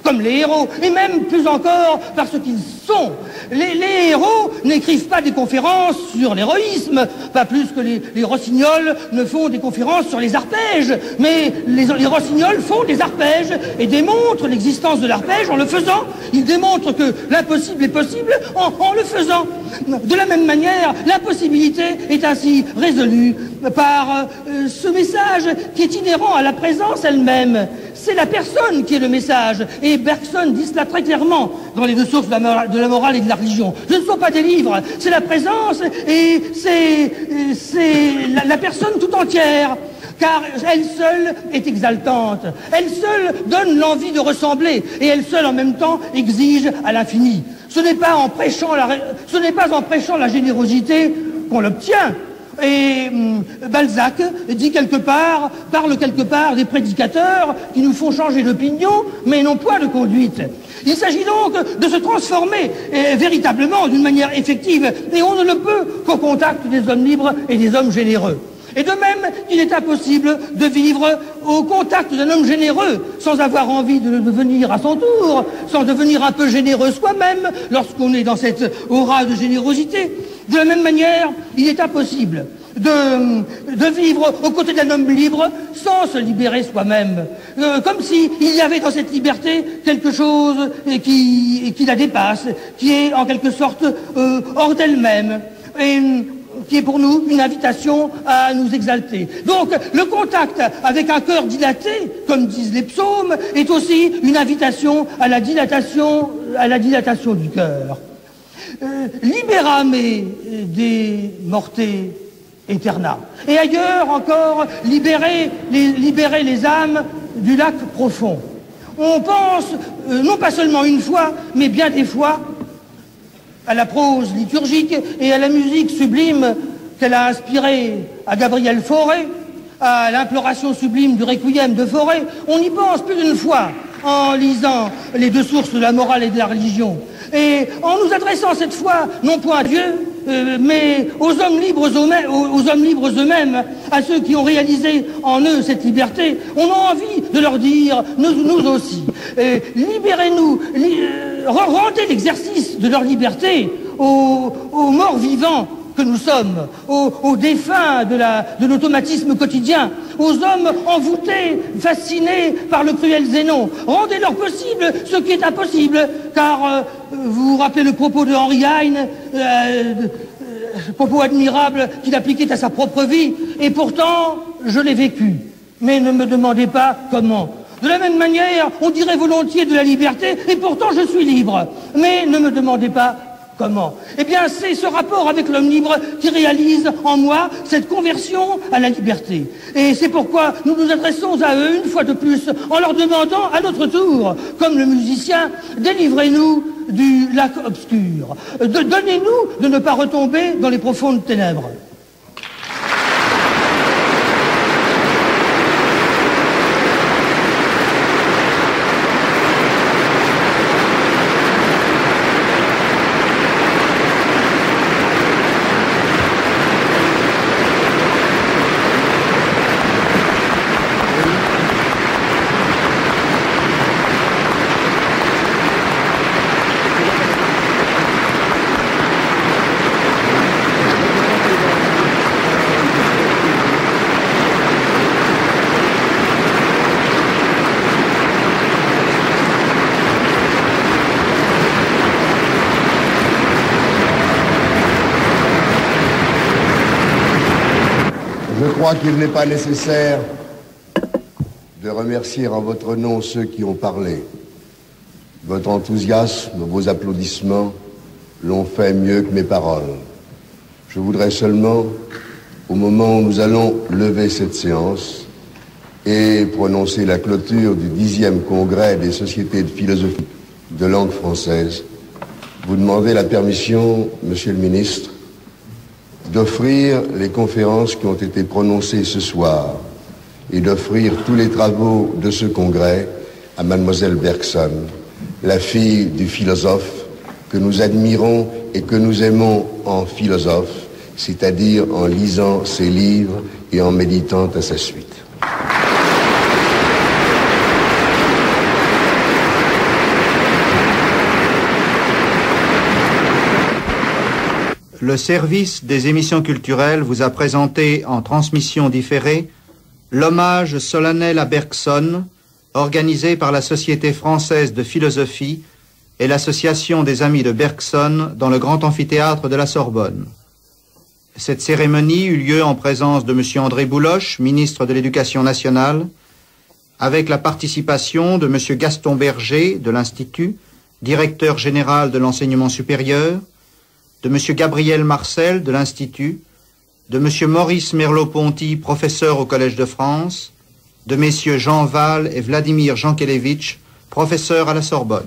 comme les héros, et même plus encore parce qu'ils sont. Les héros n'écrivent pas des conférences sur l'héroïsme, pas plus que les rossignols ne font des conférences sur les arpèges, mais les rossignols font des arpèges et démontrent l'existence de l'arpège en le faisant. Ils démontrent que l'impossible est possible en le faisant. De la même manière, l'impossibilité est ainsi résolue par ce message qui est inhérent à la présence elle-même. C'est la personne qui est le message, et Bergson dit cela très clairement dans les deux sources de la morale et de la religion. Ce ne sont pas des livres, c'est la présence, et c'est la personne tout entière, car elle seule est exaltante, elle seule donne l'envie de ressembler, et elle seule en même temps exige à l'infini. Ce n'est pas en prêchant la générosité qu'on l'obtient. Et Balzac parle quelque part des prédicateurs qui nous font changer d'opinion, mais non point de conduite. Il s'agit donc de se transformer véritablement d'une manière effective, et on ne le peut qu'au contact des hommes libres et des hommes généreux. Et de même, il est impossible de vivre au contact d'un homme généreux sans avoir envie de le devenir à son tour, sans devenir un peu généreux soi-même lorsqu'on est dans cette aura de générosité. De la même manière, il est impossible de vivre aux côtés d'un homme libre sans se libérer soi-même. Comme s'il y avait dans cette liberté quelque chose qui la dépasse, qui est en quelque sorte hors d'elle-même. Et qui est pour nous une invitation à nous exalter. Donc, le contact avec un cœur dilaté, comme disent les psaumes, est aussi une invitation à la dilatation du cœur. Libérame des morte eterna. Et ailleurs encore, libérer les âmes du lac profond. On pense, non pas seulement une fois, mais bien des fois, à la prose liturgique et à la musique sublime qu'elle a inspirée à Gabriel Fauré, à l'imploration sublime du Requiem de Fauré. On y pense plus d'une fois en lisant les deux sources de la morale et de la religion. Et en nous adressant cette fois, non point à Dieu, mais aux hommes libres eux-mêmes, à ceux qui ont réalisé en eux cette liberté, on a envie de leur dire, nous aussi, libérez-nous, rendez l'exercice de leur liberté aux morts vivants que nous sommes, aux défunts de l'automatisme quotidien, aux hommes envoûtés, fascinés par le cruel Zénon. Rendez-leur possible ce qui est impossible, car vous vous rappelez le propos de Henry Heine, propos admirable qu'il appliquait à sa propre vie, et pourtant, je l'ai vécu. Mais ne me demandez pas comment. De la même manière, on dirait volontiers de la liberté, et pourtant je suis libre. Mais ne me demandez pas comment. Eh bien, c'est ce rapport avec l'homme libre qui réalise en moi cette conversion à la liberté. Et c'est pourquoi nous nous adressons à eux une fois de plus, en leur demandant à notre tour, comme le musicien, délivrez-nous du lac obscur. Donnez-nous de ne pas retomber dans les profondes ténèbres. Je crois qu'il n'est pas nécessaire de remercier en votre nom ceux qui ont parlé. Votre enthousiasme, vos applaudissements l'ont fait mieux que mes paroles. Je voudrais seulement, au moment où nous allons lever cette séance et prononcer la clôture du 10e congrès des sociétés de philosophie de langue française, vous demander la permission, Monsieur le ministre, d'offrir les conférences qui ont été prononcées ce soir et d'offrir tous les travaux de ce congrès à Mademoiselle Bergson, la fille du philosophe que nous admirons et que nous aimons en philosophe, c'est-à-dire en lisant ses livres et en méditant à sa suite. le service des émissions culturelles vous a présenté en transmission différée l'hommage solennel à Bergson, organisé par la Société française de philosophie et l'Association des amis de Bergson dans le grand amphithéâtre de la Sorbonne. Cette cérémonie eut lieu en présence de M. André Bouloche, ministre de l'Éducation nationale, avec la participation de M. Gaston Berger de l'Institut, directeur général de l'enseignement supérieur, de M. Gabriel Marcel de l'Institut, de M. Maurice Merleau-Ponty, professeur au Collège de France, de M. Jean Val et Vladimir Jankelevitch, professeurs à la Sorbonne.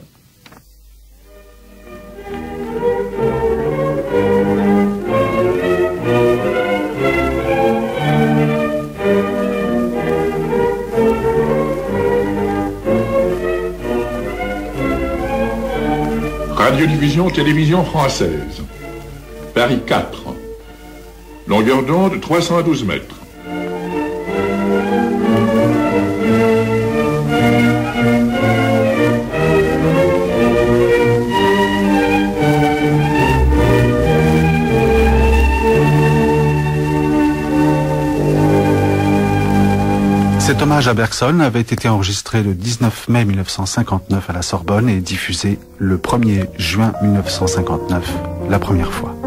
Radiodiffusion télévision française. Paris 4. Longueur d'onde 312 mètres. Cet hommage à Bergson avait été enregistré le 19 mai 1959 à la Sorbonne et diffusé le 1er juin 1959, la première fois.